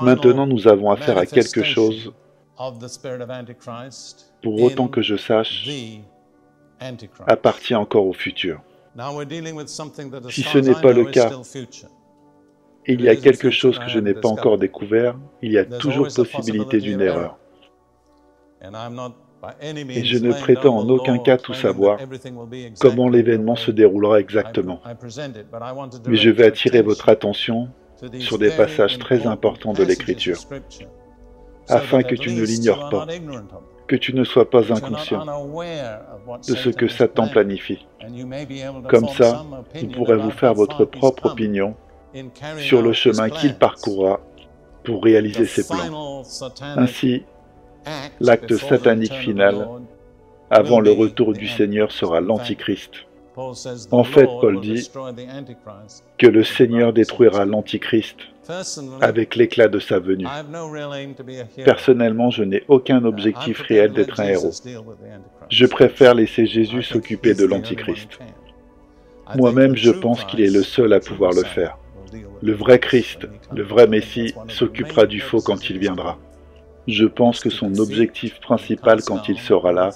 Maintenant, nous avons affaire à quelque chose, pour autant que je sache, appartient encore au futur. Si ce n'est pas le cas, il y a quelque chose que je n'ai pas encore découvert, il y a toujours possibilité d'une erreur. Et je ne prétends en aucun cas tout savoir comment l'événement se déroulera exactement. Mais je vais attirer votre attention sur des passages très importants de l'Écriture, afin que tu ne l'ignores pas, que tu ne sois pas inconscient de ce que Satan planifie. Comme ça, vous pourrez vous faire votre propre opinion sur le chemin qu'il parcourra pour réaliser ses plans. Ainsi, l'acte satanique final, avant le retour du Seigneur, sera l'Antichrist. En fait, Paul dit que le Seigneur détruira l'Antichrist avec l'éclat de sa venue. Personnellement, je n'ai aucun objectif réel d'être un héros. Je préfère laisser Jésus s'occuper de l'Antichrist. Moi-même, je pense qu'il est le seul à pouvoir le faire. Le vrai Christ, le vrai Messie, s'occupera du faux quand il viendra. Je pense que son objectif principal quand il sera là,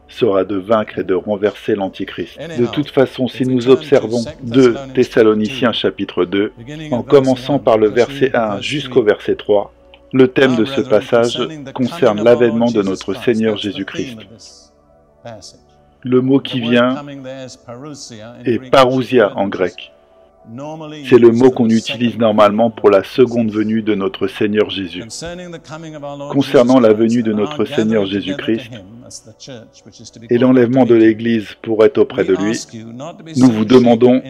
sera de vaincre et de renverser l'Antichrist. De toute façon, si nous observons 2 Thessaloniciens chapitre 2, en commençant par le verset 1 jusqu'au verset 3, le thème de ce passage concerne l'avènement de notre Seigneur Jésus-Christ. Le mot qui vient est parousia en grec. C'est le mot qu'on utilise normalement pour la seconde venue de notre Seigneur Jésus. Concernant la venue de notre Seigneur Jésus-Christ et l'enlèvement de l'Église pour être auprès de lui, nous vous demandons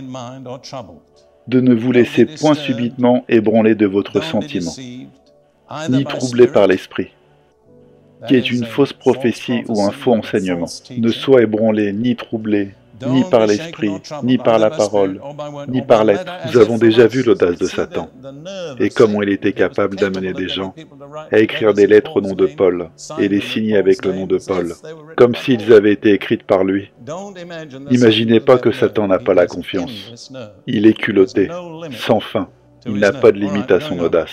de ne vous laisser point subitement ébranler de votre sentiment, ni troubler par l'esprit, qui est une fausse prophétie ou un faux enseignement. Ne sois ébranlé ni troublé, ni par l'esprit, ni par la parole, ni par l'être. Nous avons déjà vu l'audace de Satan, et comment il était capable d'amener des gens à écrire des lettres au nom de Paul, et les signer avec le nom de Paul, comme s'ils avaient été écrites par lui. N'imaginez pas que Satan n'a pas la confiance. Il est culotté, sans fin. Il n'a pas de limite à son audace.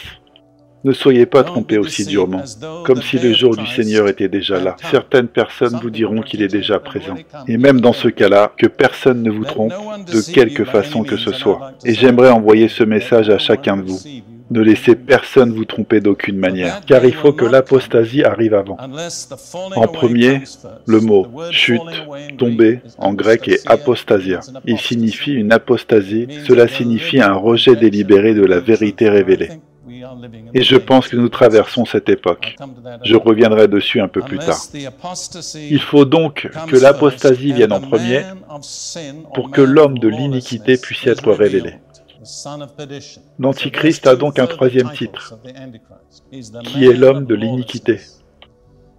Ne soyez pas trompés aussi durement, comme si le jour du Seigneur était déjà là. Certaines personnes vous diront qu'il est déjà présent. Et même dans ce cas-là, que personne ne vous trompe de quelque façon que ce soit. Et j'aimerais envoyer ce message à chacun de vous. Ne laissez personne vous tromper d'aucune manière, car il faut que l'apostasie arrive avant. En premier, le mot « chute », « tomber » en grec est « apostasia ». Il signifie une apostasie, cela signifie un rejet délibéré de la vérité révélée. Et je pense que nous traversons cette époque. Je reviendrai dessus un peu plus tard. Il faut donc que l'apostasie vienne en premier pour que l'homme de l'iniquité puisse être révélé. L'Antichrist a donc un troisième titre, qui est l'homme de l'iniquité.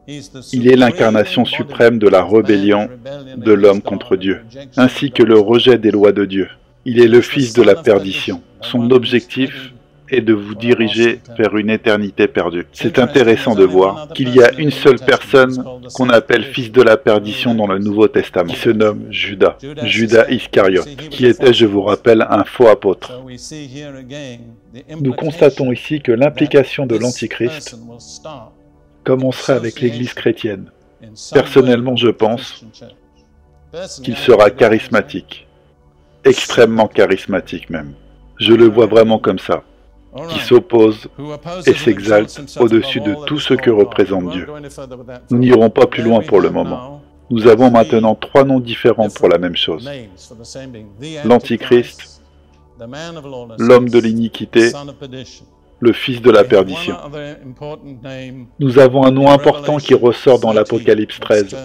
Il est l'incarnation suprême de la rébellion de l'homme contre Dieu, ainsi que le rejet des lois de Dieu. Il est le fils de la perdition. Son objectif et de vous diriger vers une éternité perdue. C'est intéressant de voir qu'il y a une seule personne qu'on appelle fils de la perdition dans le Nouveau Testament, qui se nomme Judas, Judas Iscariote, qui était, je vous rappelle, un faux apôtre. Nous constatons ici que l'implication de l'Antichrist commencerait avec l'Église chrétienne. Personnellement, je pense qu'il sera charismatique, extrêmement charismatique même. Je le vois vraiment comme ça, qui s'oppose et s'exalte au-dessus de tout ce que représente Dieu. Nous n'irons pas plus loin pour le moment. Nous avons maintenant 3 noms différents pour la même chose. L'Antichrist, l'homme de l'iniquité, le fils de la perdition. Nous avons un nom important qui ressort dans l'Apocalypse 13.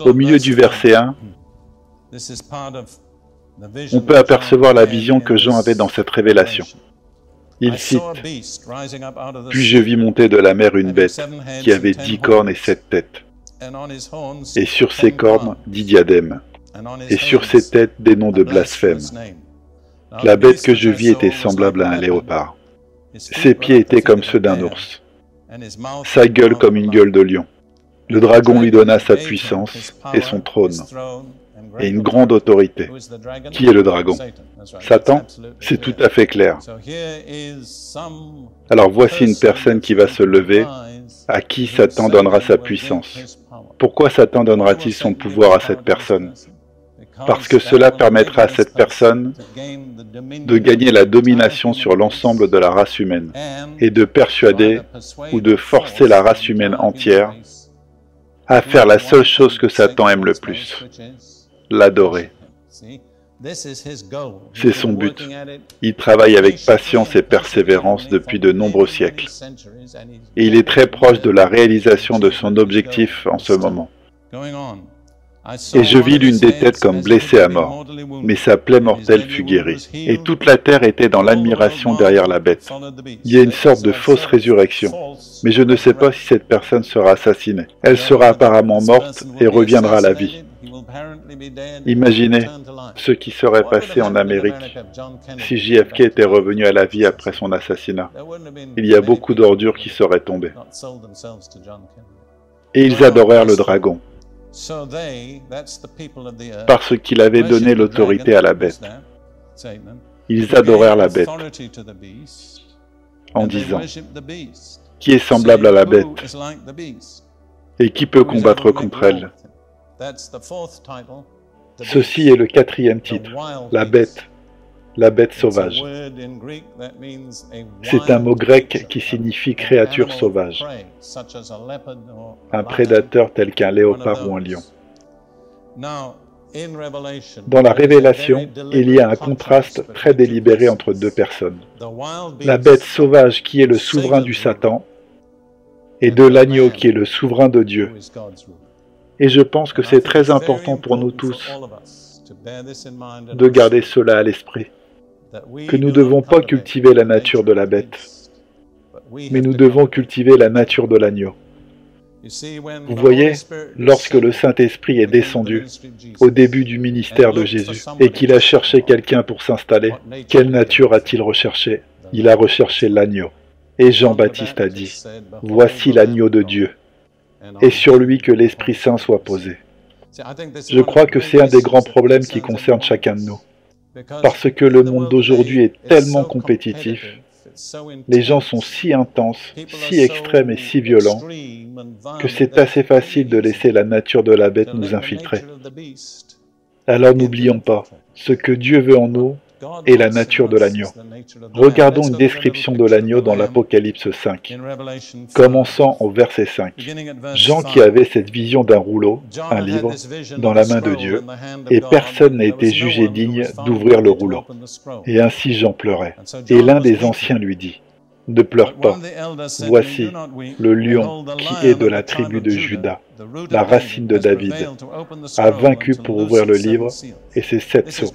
Au milieu du verset 1, on peut apercevoir la vision que Jean avait dans cette révélation. Il cite « Puis je vis monter de la mer une bête qui avait 10 cornes et 7 têtes, et sur ses cornes 10 diadèmes, et sur ses têtes des noms de blasphème. La bête que je vis était semblable à un léopard. Ses pieds étaient comme ceux d'un ours, sa gueule comme une gueule de lion. Le dragon lui donna sa puissance et son trône, et une grande autorité. Qui est le dragon? Satan? C'est tout à fait clair. Alors voici une personne qui va se lever, à qui Satan donnera sa puissance. Pourquoi Satan donnera-t-il son pouvoir à cette personne? Parce que cela permettra à cette personne de gagner la domination sur l'ensemble de la race humaine et de persuader ou de forcer la race humaine entière à faire la seule chose que Satan aime le plus, l'adorer. C'est son but. Il travaille avec patience et persévérance depuis de nombreux siècles. Et il est très proche de la réalisation de son objectif en ce moment. Et je vis l'une des têtes comme blessée à mort, mais sa plaie mortelle fut guérie. Et toute la terre était dans l'admiration derrière la bête. Il y a une sorte de fausse résurrection, mais je ne sais pas si cette personne sera assassinée. Elle sera apparemment morte et reviendra à la vie. Imaginez ce qui serait passé en Amérique si JFK était revenu à la vie après son assassinat. Il y a beaucoup d'ordures qui seraient tombées. Et ils adorèrent le dragon, parce qu'il avait donné l'autorité à la bête. Ils adorèrent la bête, en disant, « Qui est semblable à la bête? Et qui peut combattre contre elle ?» Ceci est le quatrième titre, la bête sauvage. C'est un mot grec qui signifie créature sauvage, un prédateur tel qu'un léopard ou un lion. Dans la Révélation, il y a un contraste très délibéré entre deux personnes. La bête sauvage qui est le souverain du Satan et de l'agneau qui est le souverain de Dieu. Et je pense que c'est très important pour nous tous de garder cela à l'esprit, que nous ne devons pas cultiver la nature de la bête, mais nous devons cultiver la nature de l'agneau. Vous voyez, lorsque le Saint-Esprit est descendu au début du ministère de Jésus et qu'il a cherché quelqu'un pour s'installer, quelle nature a-t-il recherché? Il a recherché l'agneau. Et Jean-Baptiste a dit, « Voici l'agneau de Dieu, et sur lui que l'Esprit Saint soit posé. » Je crois que c'est un des grands problèmes qui concerne chacun de nous. Parce que le monde d'aujourd'hui est tellement compétitif, les gens sont si intenses, si extrêmes et si violents, que c'est assez facile de laisser la nature de la bête nous infiltrer. Alors n'oublions pas, ce que Dieu veut en nous est la nature de l'agneau. Regardons une description de l'agneau dans l'Apocalypse 5, commençant au verset 5. Jean qui avait cette vision d'un rouleau, un livre, dans la main de Dieu, et personne n'a été jugé digne d'ouvrir le rouleau. Et ainsi Jean pleurait. Et l'un des anciens lui dit, « Ne pleure pas, voici le lion qui est de la tribu de Juda, la racine de David, a vaincu pour ouvrir le livre et ses 7 sceaux. »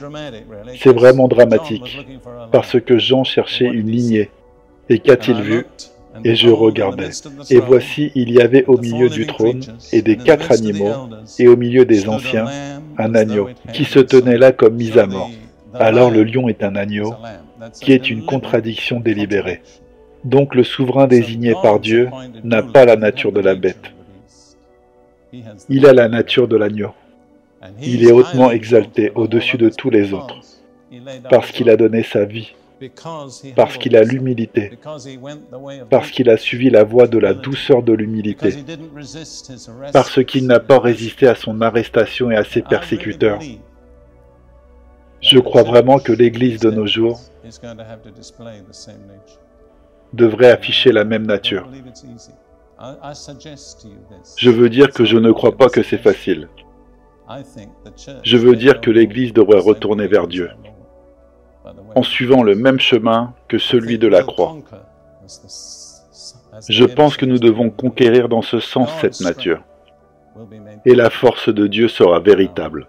C'est vraiment dramatique, parce que Jean cherchait une lignée. Et qu'a-t-il vu? Et je regardais. Et voici, il y avait au milieu du trône et des 4 animaux, et au milieu des anciens, un agneau, qui se tenait là comme mis à mort. Alors le lion est un agneau, qui est une contradiction délibérée. Donc le souverain désigné par Dieu n'a pas la nature de la bête. Il a la nature de l'agneau. Il est hautement exalté au-dessus de tous les autres, parce qu'il a donné sa vie, parce qu'il a l'humilité, parce qu'il a suivi la voie de la douceur de l'humilité, parce qu'il n'a pas résisté à son arrestation et à ses persécuteurs. Je crois vraiment que l'Église de nos jours devrait afficher la même nature. Je veux dire que je ne crois pas que c'est facile. Je veux dire que l'Église devrait retourner vers Dieu, en suivant le même chemin que celui de la croix. Je pense que nous devons conquérir dans ce sens cette nature, et la force de Dieu sera véritable.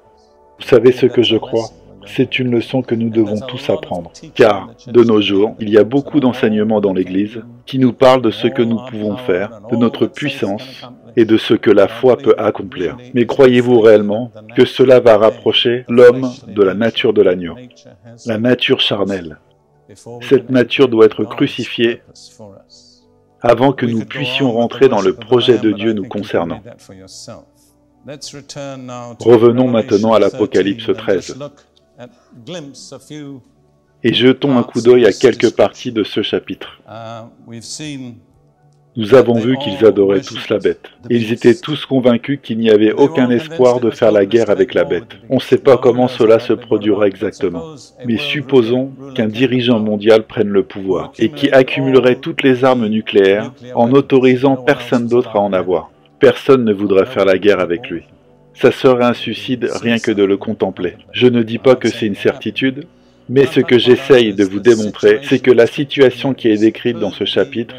Vous savez ce que je crois? C'est une leçon que nous devons tous apprendre, car, de nos jours, il y a beaucoup d'enseignements dans l'Église qui nous parlent de ce que nous pouvons faire, de notre puissance et de ce que la foi peut accomplir. Mais croyez-vous réellement que cela va rapprocher l'homme de la nature de l'agneau, la nature charnelle? Cette nature doit être crucifiée avant que nous puissions rentrer dans le projet de Dieu nous concernant. Revenons maintenant à l'Apocalypse 13 et jetons un coup d'œil à quelques parties de ce chapitre. Nous avons vu qu'ils adoraient tous la bête. Ils étaient tous convaincus qu'il n'y avait aucun espoir de faire la guerre avec la bête. On ne sait pas comment cela se produira exactement. Mais supposons qu'un dirigeant mondial prenne le pouvoir et qui accumulerait toutes les armes nucléaires en n'autorisant personne d'autre à en avoir. Personne ne voudrait faire la guerre avec lui. Ça serait un suicide rien que de le contempler. Je ne dis pas que c'est une certitude, mais ce que j'essaye de vous démontrer, c'est que la situation qui est décrite dans ce chapitre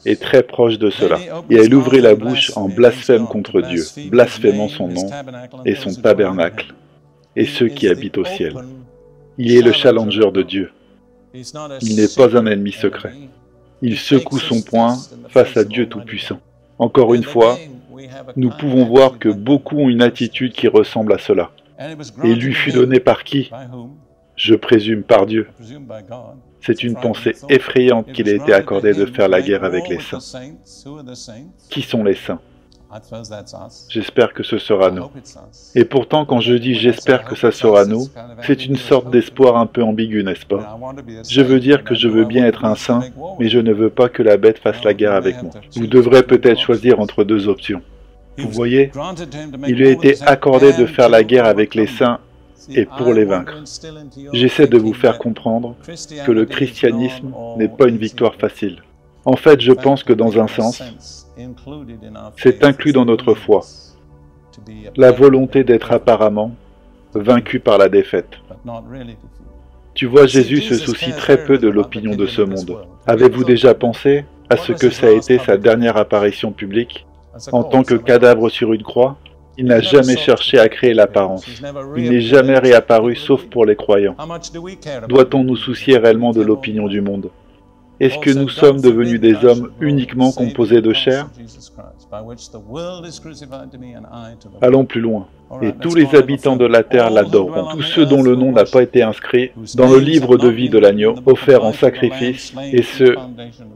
est très proche de cela. Et elle ouvrait la bouche en blasphème contre Dieu, blasphémant son nom et son tabernacle, et ceux qui habitent au ciel. Il est le challenger de Dieu. Il n'est pas un ennemi secret. Il secoue son poing face à Dieu Tout-Puissant. Encore une fois, nous pouvons voir que beaucoup ont une attitude qui ressemble à cela. Et il lui fut donné par qui? Je présume par Dieu. C'est une pensée effrayante qu'il a été accordé de faire la guerre avec les saints. Qui sont les saints? J'espère que ce sera nous. Et pourtant, quand je dis « j'espère que ça sera nous », c'est une sorte d'espoir un peu ambigu, n'est-ce pas? Je veux dire que je veux bien être un saint, mais je ne veux pas que la bête fasse la guerre avec moi. Vous devrez peut-être choisir entre deux options. Vous voyez, il lui a été accordé de faire la guerre avec les saints et pour les vaincre. J'essaie de vous faire comprendre que le christianisme n'est pas une victoire facile. En fait, je pense que dans un sens, c'est inclus dans notre foi, la volonté d'être apparemment vaincu par la défaite. Tu vois, Jésus se soucie très peu de l'opinion de ce monde. Avez-vous déjà pensé à ce que ça a été sa dernière apparition publique en tant que cadavre sur une croix? Il n'a jamais cherché à créer l'apparence. Il n'est jamais réapparu sauf pour les croyants. Doit-on nous soucier réellement de l'opinion du monde? Est-ce que nous sommes devenus des hommes uniquement composés de chair? Allons plus loin. Et tous les habitants de la terre l'adoreront, tous ceux dont le nom n'a pas été inscrit dans le livre de vie de l'agneau, offert en sacrifice, et ce,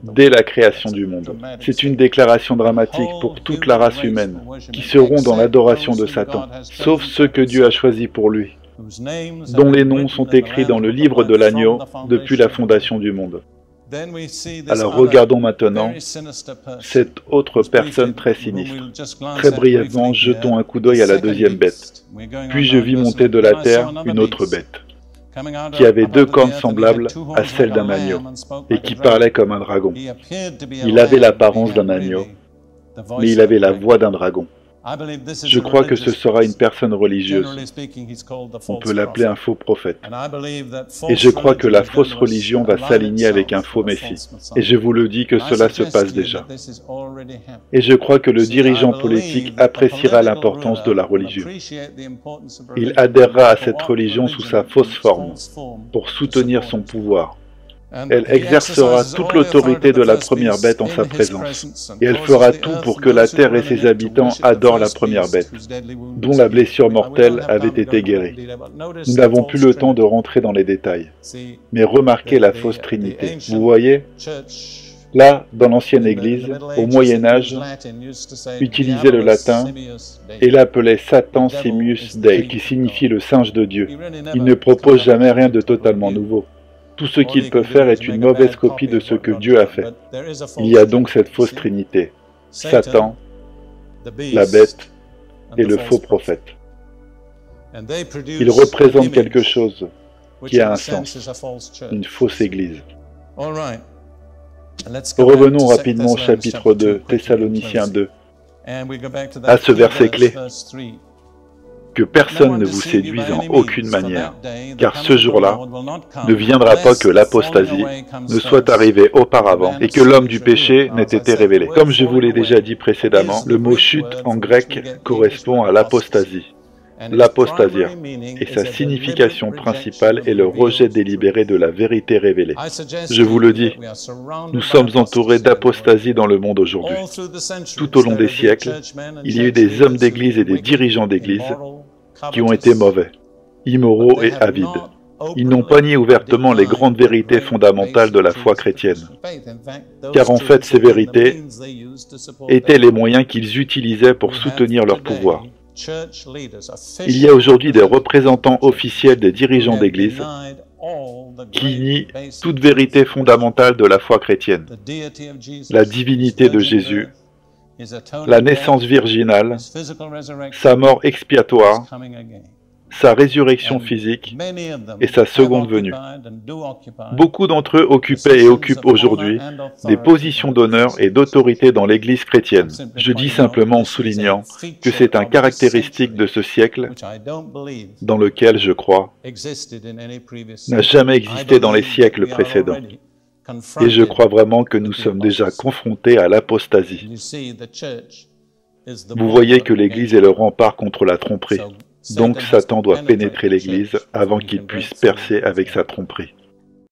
dès la création du monde. C'est une déclaration dramatique pour toute la race humaine, qui seront dans l'adoration de Satan, sauf ceux que Dieu a choisis pour lui, dont les noms sont écrits dans le livre de l'agneau depuis la fondation du monde. Alors regardons maintenant cette autre personne très sinistre. Très brièvement, jetons un coup d'œil à la deuxième bête. Puis je vis monter de la terre une autre bête, qui avait deux cornes semblables à celles d'un agneau, et qui parlait comme un dragon. Il avait l'apparence d'un agneau, mais il avait la voix d'un dragon. Je crois que ce sera une personne religieuse. On peut l'appeler un faux prophète. Et je crois que la fausse religion va s'aligner avec un faux messie. Et je vous le dis que cela se passe déjà. Et je crois que le dirigeant politique appréciera l'importance de la religion. Il adhérera à cette religion sous sa fausse forme, pour soutenir son pouvoir. Elle exercera toute l'autorité de la première bête en sa présence. Et elle fera tout pour que la terre et ses habitants adorent la première bête, dont la blessure mortelle avait été guérie. Nous n'avons plus le temps de rentrer dans les détails. Mais remarquez la fausse trinité. Vous voyez, là, dans l'ancienne Église, au Moyen-Âge, utilisait le latin et l'appelait Satan Simius Dei, qui signifie le singe de Dieu. Il ne propose jamais rien de totalement nouveau. Tout ce qu'il peut faire est une mauvaise copie de ce que Dieu a fait. Il y a donc cette fausse trinité, Satan, la bête et le faux prophète. Ils représentent quelque chose qui a un sens, une fausse église. Revenons rapidement au chapitre 2, Thessaloniciens 2, à ce verset clé. Que personne ne vous séduise en aucune manière, car ce jour-là ne viendra pas que l'apostasie ne soit arrivée auparavant et que l'homme du péché n'ait été révélé. Comme je vous l'ai déjà dit précédemment, le mot chute en grec correspond à l'apostasie, l'apostasia, et sa signification principale est le rejet délibéré de la vérité révélée. Je vous le dis, nous sommes entourés d'apostasie dans le monde aujourd'hui. Tout au long des siècles, il y a eu des hommes d'église et des dirigeants d'église qui ont été mauvais, immoraux et avides. Ils n'ont pas nié ouvertement les grandes vérités fondamentales de la foi chrétienne, car en fait ces vérités étaient les moyens qu'ils utilisaient pour soutenir leur pouvoir. Il y a aujourd'hui des représentants officiels des dirigeants d'Église qui nient toute vérité fondamentale de la foi chrétienne, la divinité de Jésus, la naissance virginale, sa mort expiatoire, sa résurrection physique et sa seconde venue. Beaucoup d'entre eux occupaient et occupent aujourd'hui des positions d'honneur et d'autorité dans l'Église chrétienne. Je dis simplement en soulignant que c'est un caractéristique de ce siècle dans lequel, je crois, n'a jamais existé dans les siècles précédents. Et je crois vraiment que nous sommes déjà confrontés à l'apostasie. Vous voyez que l'Église est le rempart contre la tromperie. Donc Satan doit pénétrer l'Église avant qu'il puisse percer avec sa tromperie.